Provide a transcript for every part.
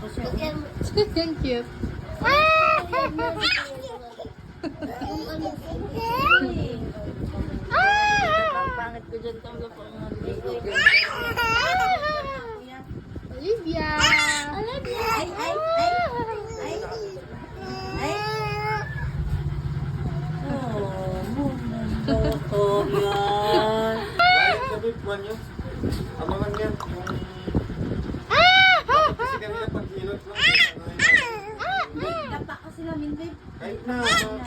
Ang cute. Pangit ko dyan tanggap ang mga Olivia! Olivia! Ay! Oh, mundo yan. Bayan sabi, buwan nyo. Amangan yan. Kasi kanina paghilot lang. Dapa kasi namin, babe. Kahit na, alam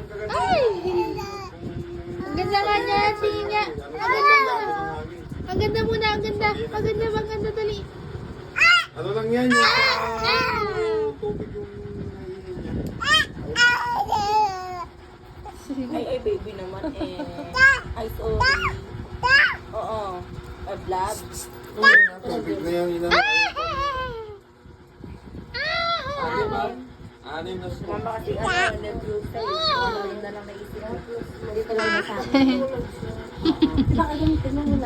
kagad. Ang ganda nga niya, tingin niya. Ang ganda. Ang ganda muna, ang ganda. Ang ganda, ang ganda, dali. Ano lang yan, yung tubig yung naihin niya. Ay, baby naman eh. Ay, sorry. Oo. Ay, blab. Tubig na yan, ina. Anim na spoon. Mama kasi ano, nag-group tayo. Ano na lang naisip. Hindi ko lang nasabi. Diba kayo mo tinanong